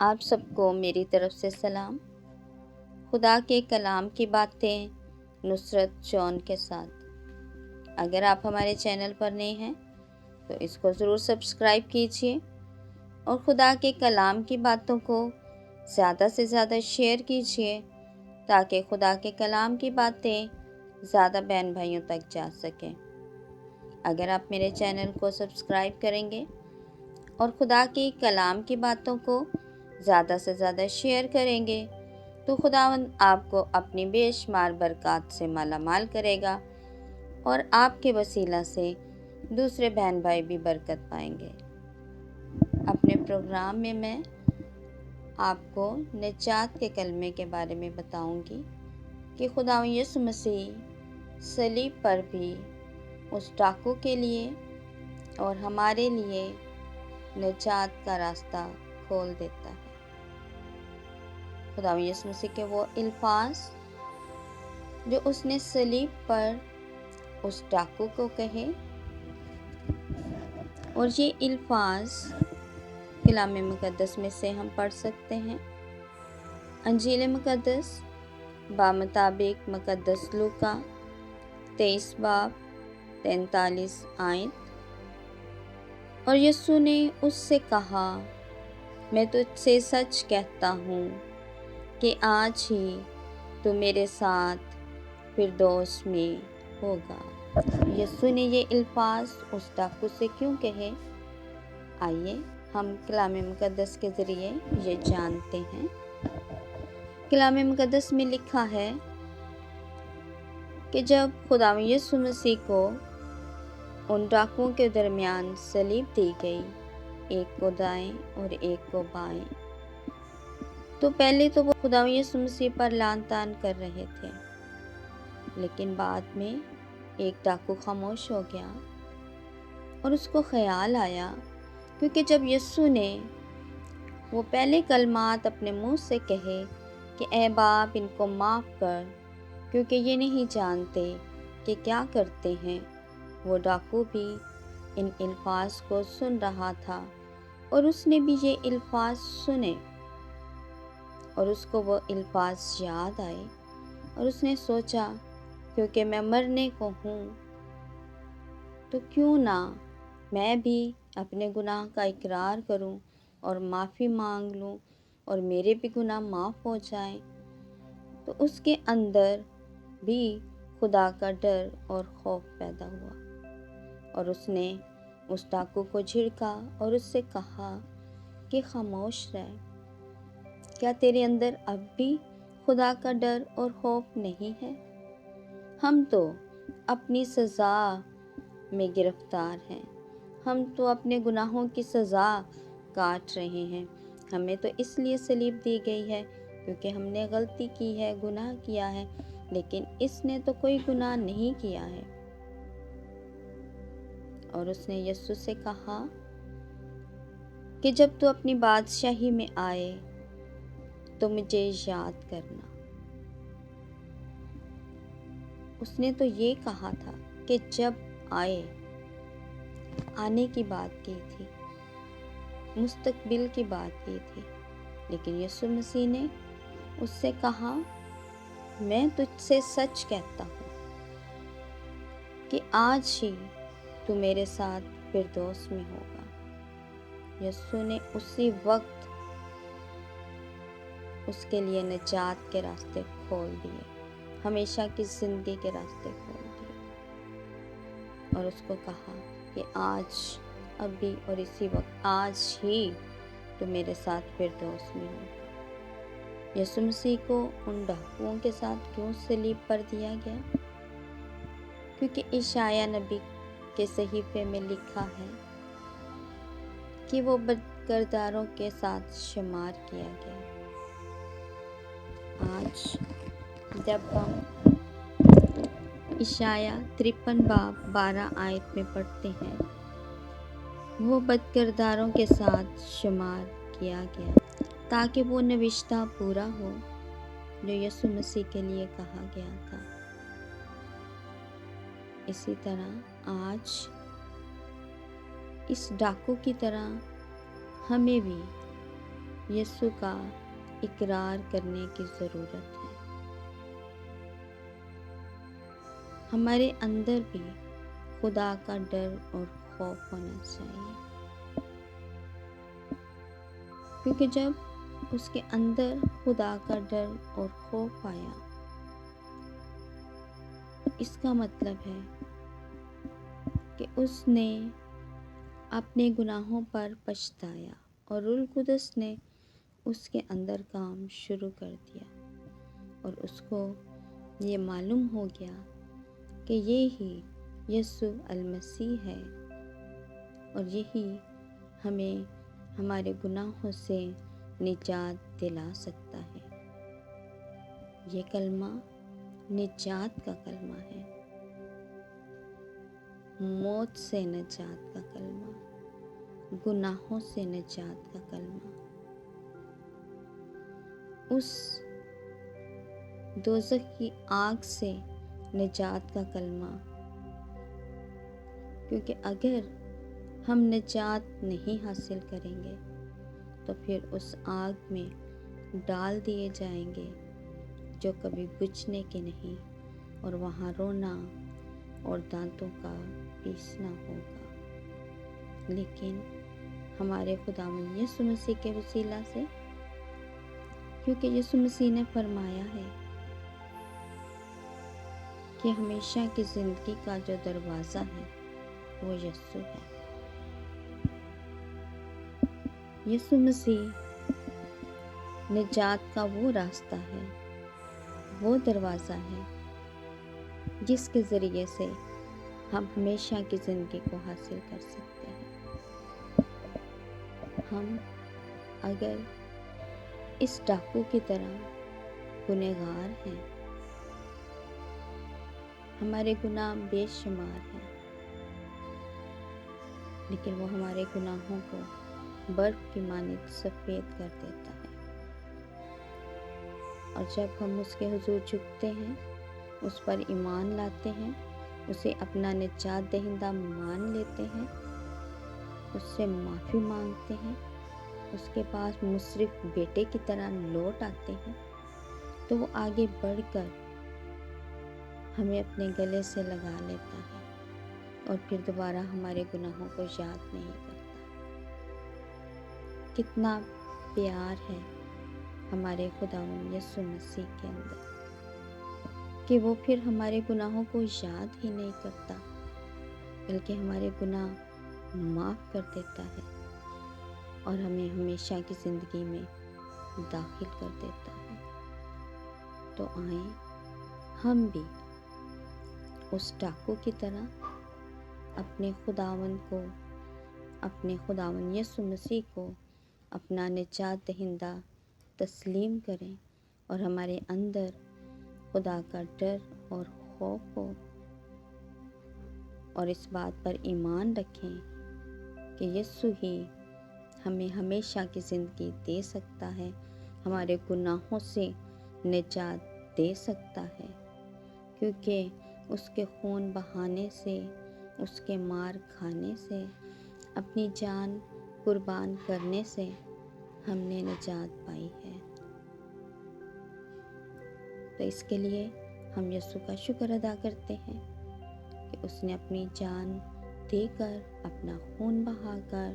آپ سب کو میری طرف سے سلام۔ خدا کے کلام کی باتیں نصرت جون کے ساتھ۔ اگر آپ ہمارے چینل پر نئے ہیں تو اس کو ضرور سبسکرائب کیجیے اور خدا کے کلام کی باتوں کو زیادہ سے زیادہ شیئر کیجیے تاکہ خدا کے کلام کی باتیں زیادہ بہن بھائیوں تک جا سکیں۔ اگر آپ میرے چینل کو سبسکرائب کریں گے اور خدا کے کلام کی باتوں کو زیادہ سے زیادہ شیئر کریں گے تو خداوند آپ کو اپنی بے شمار برکات سے مالا مال کرے گا اور آپ کے وسیلہ سے دوسرے بہن بھائی بھی برکت پائیں گے۔ اپنے پروگرام میں آپ کو نجات کے کلمے کے بارے میں بتاؤں گی کہ خداوند یسوع مسیح صلیب پر بھی اس ڈاکو کے لیے اور ہمارے لیے نجات کا راستہ کھول دیتا ہے۔ خداوند یسوع مسیح کے وہ الفاظ جو اس نے صلیب پر اس ڈاکو کو کہے، اور یہ الفاظ کلام مقدس میں سے ہم پڑھ سکتے ہیں۔ انجیل مقدس بمطابق مقدس لوکا 23 باب 43 آیت۔ اور یسوع نے اس سے کہا، میں تجھ سے سچ کہتا ہوں کہ آج ہی تو میرے ساتھ فردوس میں ہوگا۔ یسوع نے یہ الفاظ اس ڈاکو سے کیوں کہے؟ آئیے ہم کلام مقدس کے ذریعے یہ جانتے ہیں۔ کلام مقدس میں لکھا ہے کہ جب خداوند یسوع مسیح کو ان ڈاکوؤں کے درمیان صلیب دی گئی، ایک کو دائیں اور ایک کو بائیں، تو پہلے تو وہ خداوند یسوع مسیح پر لعن طعن کر رہے تھے، لیکن بعد میں ایک ڈاکو خاموش ہو گیا اور اس کو خیال آیا، کیونکہ جب یسوع نے وہ پہلے کلمات اپنے منہ سے کہے کہ اے باپ ان کو معاف کر کیونکہ یہ نہیں جانتے کہ کیا کرتے ہیں، وہ ڈاکو بھی ان الفاظ کو سن رہا تھا اور اس نے بھی یہ الفاظ سنے اور اس کو وہ الفاظ یاد آئے اور اس نے سوچا کیونکہ میں مرنے کو ہوں تو کیوں نہ میں بھی اپنے گناہ کا اقرار کروں اور معافی مانگ لوں اور میرے بھی گناہ معاف ہو جائیں۔ تو اس کے اندر بھی خدا کا ڈر اور خوف پیدا ہوا اور اس نے اس ڈاکو کو جھڑکا اور اس سے کہا کہ خاموش رہ، کیا تیرے اندر اب بھی خدا کا ڈر اور خوف نہیں ہے؟ ہم تو اپنی سزا میں گرفتار ہیں، ہم تو اپنے گناہوں کی سزا کاٹ رہے ہیں۔ ہمیں تو اس لیے صلیب دی گئی ہے کیونکہ ہم نے غلطی کی ہے، گناہ کیا ہے، لیکن اس نے تو کوئی گناہ نہیں کیا ہے۔ اور اس نے یسوع سے کہا کہ جب تو اپنی بادشاہی میں آئے تو مجھے یاد کرنا۔ اس نے تو یہ کہا تھا کہ جب آئے، آنے کی بات کی تھی، مستقبل کی بات کی تھی، لیکن یسوع مسیح نے اس سے کہا، میں تجھ سے سچ کہتا ہوں کہ آج ہی تو میرے ساتھ فردوس میں ہوگا۔ یسوع نے اسی وقت اس کے لیے نجات کے راستے کھول دیے، ہمیشہ کی زندگی کے راستے کھول دیے اور اس کو کہا کہ آج ابھی اور اسی وقت آج ہی تو میرے ساتھ فردوس میں ہوگا۔ یسوع مسیح کو ان ڈاکوؤں کے ساتھ کیوں صلیب پر دیا گیا؟ کیونکہ اشعیاء نبی کے صحیفے میں لکھا ہے کہ وہ بدکرداروں کے ساتھ شمار کیا گیا۔ آج جب ہم اشعیاء 53 باب 12 آیت میں پڑھتے ہیں، وہ بدکرداروں کے ساتھ شمار کیا گیا تاکہ وہ نوشتہ پورا ہو جو یسوع مسیح کے لیے کہا گیا تھا۔ اسی طرح آج اس ڈاکو کی طرح ہمیں بھی یسوع کا اقرار کرنے کی ضرورت ہے۔ ہمارے اندر بھی خدا کا ڈر اور خوف ہونا چاہیے، کیونکہ جب اس کے اندر خدا کا ڈر اور خوف آیا، اس کا مطلب ہے کہ اس نے اپنے گناہوں پر پچھتایا اور روح القدس نے اس کے اندر کام شروع کر دیا، اور اس کو یہ معلوم ہو گیا کہ یہی یسوع المسیح ہے، اور یہی ہمیں ہمارے گناہوں سے نجات دلا سکتا ہے۔ یہ کلمہ نجات کا کلمہ ہے، موت سے نجات کا کلمہ، گناہوں سے نجات کا کلمہ، اس دوزخ کی آگ سے نجات کا کلمہ، کیونکہ اگر ہم نجات نہیں حاصل کریں گے تو پھر اس آگ میں ڈال دیے جائیں گے جو کبھی بجھنے کے نہیں، اور وہاں رونا اور دانتوں کا پیسنا ہوگا۔ لیکن ہمارے خداوند یسوع مسیح کے وسیلہ سے، کیونکہ یسوع مسیح نے فرمایا ہے کہ ہمیشہ کی زندگی کا جو دروازہ ہے وہ یسوع ہے۔ یسوع مسیح نجات کا وہ راستہ ہے، وہ دروازہ ہے جس کے ذریعے سے ہم ہمیشہ کی زندگی کو حاصل کر سکتے ہیں۔ ہم اگر اس ڈاکو کی طرح گنہگار ہیں، ہمارے گناہ بے شمار ہیں، لیکن وہ ہمارے گناہوں کو برف کی مانند سفید کر دیتا ہے، اور جب ہم اس کے حضور جھکتے ہیں، اس پر ایمان لاتے ہیں، اسے اپنا نجات دہندہ مان لیتے ہیں، اس سے معافی مانگتے ہیں، اس کے پاس مصرف بیٹے کی طرح لوٹ آتے ہیں، تو وہ آگے بڑھ کر ہمیں اپنے گلے سے لگا لیتا ہے اور پھر دوبارہ ہمارے گناہوں کو یاد نہیں کرتا۔ کتنا پیار ہے ہمارے خداوند یسوع مسیح کے اندر کہ وہ پھر ہمارے گناہوں کو یاد ہی نہیں کرتا، بلکہ ہمارے گناہ معاف کر دیتا ہے اور ہمیں ہمیشہ کی زندگی میں داخل کر دیتا ہے۔ تو آئیں ہم بھی اس ڈاکو کی طرح اپنے خداوند کو، اپنے خداوند یسوع مسیح کو اپنا نجات دہندہ تسلیم کریں، اور ہمارے اندر خدا کا ڈر اور خوف ہو، اور اس بات پر ایمان رکھیں کہ یسوع ہی ہمیں ہمیشہ کی زندگی دے سکتا ہے، ہمارے گناہوں سے نجات دے سکتا ہے، کیونکہ اس کے خون بہانے سے، اس کے مار کھانے سے، اپنی جان قربان کرنے سے ہم نے نجات پائی ہے۔ تو اس کے لیے ہم یسوع کا شکر ادا کرتے ہیں کہ اس نے اپنی جان دے کر، اپنا خون بہا کر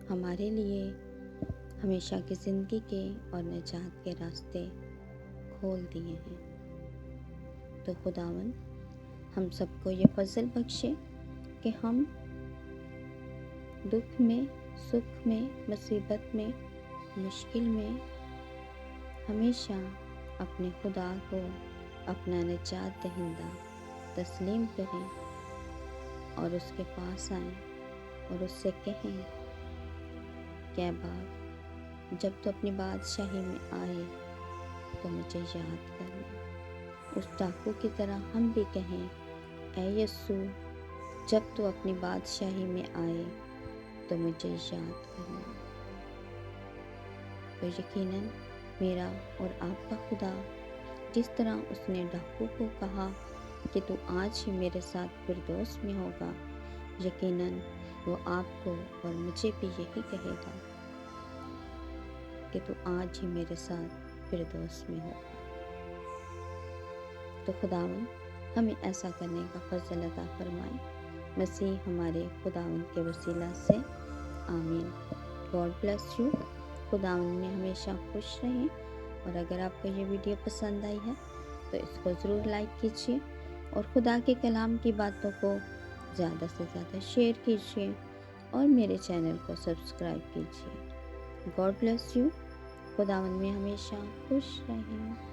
ہمارے لیے ہمیشہ کی زندگی کے اور نجات کے راستے کھول دیے ہیں۔ تو خداوند ہم سب کو یہ فضل بخشے کہ ہم دکھ میں، سکھ میں، مصیبت میں، مشکل میں ہمیشہ اپنے خدا کو اپنا نجات دہندہ تسلیم کریں، اور اس کے پاس آئیں اور اس سے کہیں کہ اے باپ، جب تو اپنی بادشاہی میں آئے تو مجھے یاد کرنا۔ اس ڈاکو کی طرح ہم بھی کہیں، اے یسوع، جب تو اپنی بادشاہی میں آئے تو مجھے یاد کرنا۔ تو یقیناً میرا اور آپ کا خدا، جس طرح اس نے ڈاکو کو کہا کہ تو آج ہی میرے ساتھ فردوس میں ہوگا، یقیناً وہ آپ کو اور مجھے بھی یہی کہے گا۔ کہ تو آج ہی میرے ساتھ فردوس میں ہو۔ تو خداوند ہمیں ایسا کرنے کا فضل عطا فرمائے، مسیح ہمارے خداوند کے وسیلہ سے، آمین۔ God bless you. خداوند میں ہمیشہ خوش رہیں، اور اگر آپ کو یہ ویڈیو پسند آئی ہے تو اس کو ضرور لائک کیجیے، اور خدا کے کلام کی باتوں کو زیادہ سے زیادہ شیئر کیجیے، اور میرے چینل کو سبسکرائب کیجیے۔ God bless you. خداوند میں ہمیشہ خوش رہیں۔